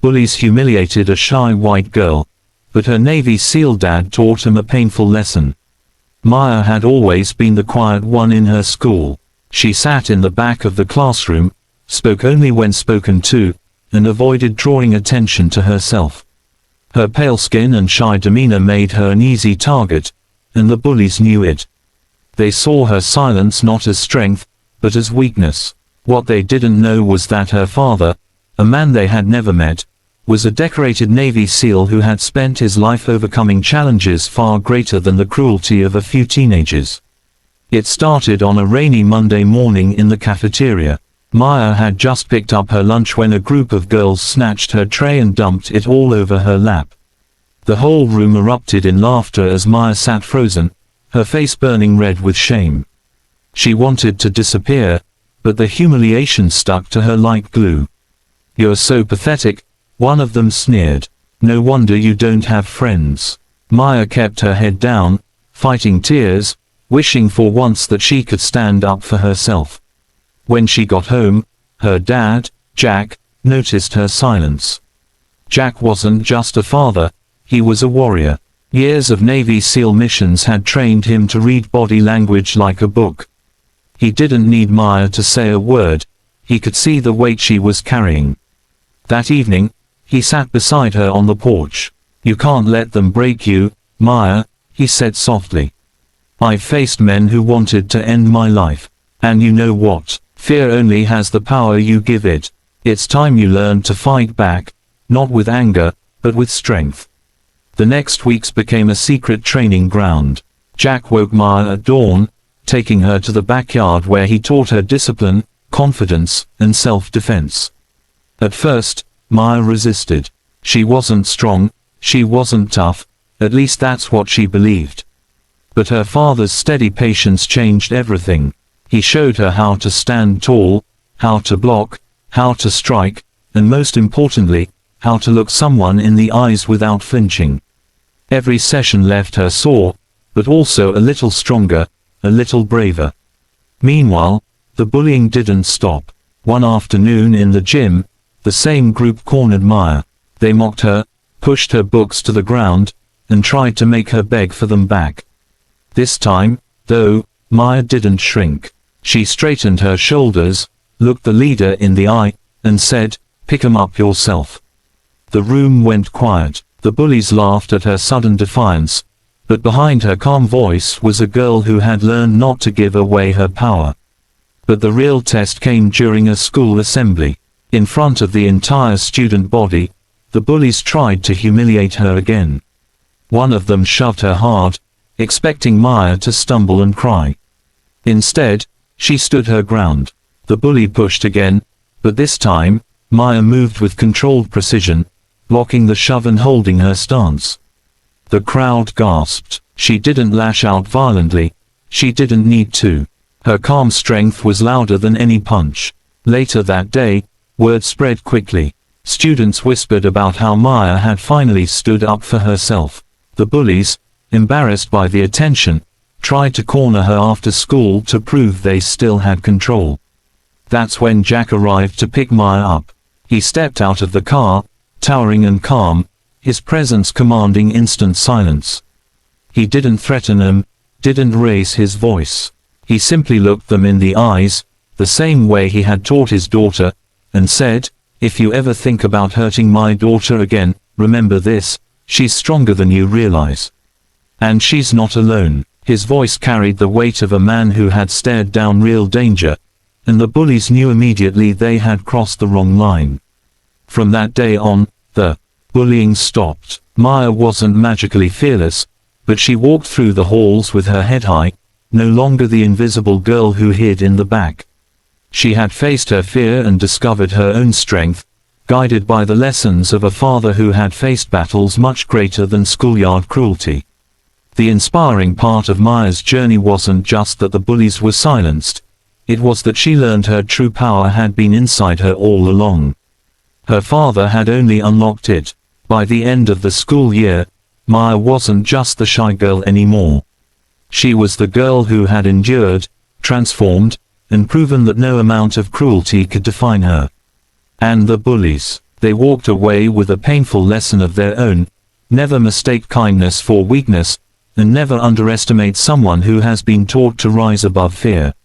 Bullies humiliated a shy white girl, but her Navy SEAL dad taught him a painful lesson. Maya had always been the quiet one in her school. She sat in the back of the classroom, spoke only when spoken to, and avoided drawing attention to herself. Her pale skin and shy demeanor made her an easy target, and the bullies knew it. They saw her silence not as strength, but as weakness. What they didn't know was that her father, a man they had never met, was a decorated Navy SEAL who had spent his life overcoming challenges far greater than the cruelty of a few teenagers. It started on a rainy Monday morning in the cafeteria. Maya had just picked up her lunch when a group of girls snatched her tray and dumped it all over her lap. The whole room erupted in laughter as Maya sat frozen, her face burning red with shame. She wanted to disappear, but the humiliation stuck to her like glue. "You're so pathetic," one of them sneered. "No wonder you don't have friends." Maya kept her head down, fighting tears, wishing for once that she could stand up for herself. When she got home, her dad, Jack, noticed her silence. Jack wasn't just a father, he was a warrior. Years of Navy SEAL missions had trained him to read body language like a book. He didn't need Maya to say a word, he could see the weight she was carrying. That evening, he sat beside her on the porch. "You can't let them break you, Maya," he said softly. "I've faced men who wanted to end my life. And you know what? Fear only has the power you give it. It's time you learned to fight back, not with anger, but with strength." The next weeks became a secret training ground. Jack woke Maya at dawn, taking her to the backyard where he taught her discipline, confidence, and self-defense. At first, Maya resisted. She wasn't strong, she wasn't tough, at least that's what she believed. But her father's steady patience changed everything. He showed her how to stand tall, how to block, how to strike, and most importantly, how to look someone in the eyes without flinching. Every session left her sore, but also a little stronger, a little braver. Meanwhile, the bullying didn't stop. One afternoon in the gym, the same group cornered Maya. They mocked her, pushed her books to the ground, and tried to make her beg for them back. This time, though, Maya didn't shrink. She straightened her shoulders, looked the leader in the eye, and said, "Pick 'em up yourself." The room went quiet. The bullies laughed at her sudden defiance, but behind her calm voice was a girl who had learned not to give away her power. But the real test came during a school assembly. In front of the entire student body, the bullies tried to humiliate her again. One of them shoved her hard, expecting Maya to stumble and cry. Instead, she stood her ground. The bully pushed again, but this time, Maya moved with controlled precision, blocking the shove and holding her stance. The crowd gasped. She didn't lash out violently, she didn't need to. Her calm strength was louder than any punch. Later that day, word spread quickly. Students whispered about how Maya had finally stood up for herself. The bullies, embarrassed by the attention, tried to corner her after school to prove they still had control. That's when Jack arrived to pick Maya up. He stepped out of the car, towering and calm, his presence commanding instant silence. He didn't threaten them, didn't raise his voice. He simply looked them in the eyes, the same way he had taught his daughter, and said, "If you ever think about hurting my daughter again, remember this, she's stronger than you realize. And she's not alone." His voice carried the weight of a man who had stared down real danger, and the bullies knew immediately they had crossed the wrong line. From that day on, the bullying stopped. Maya wasn't magically fearless, but she walked through the halls with her head high, no longer the invisible girl who hid in the back. She had faced her fear and discovered her own strength, guided by the lessons of a father who had faced battles much greater than schoolyard cruelty. The inspiring part of Maya's journey wasn't just that the bullies were silenced, it was that she learned her true power had been inside her all along. Her father had only unlocked it. By the end of the school year, Maya wasn't just the shy girl anymore. She was the girl who had endured, transformed, and proven that no amount of cruelty could define her. And the bullies, They walked away with a painful lesson of their own: never mistake kindness for weakness, and never underestimate someone who has been taught to rise above fear.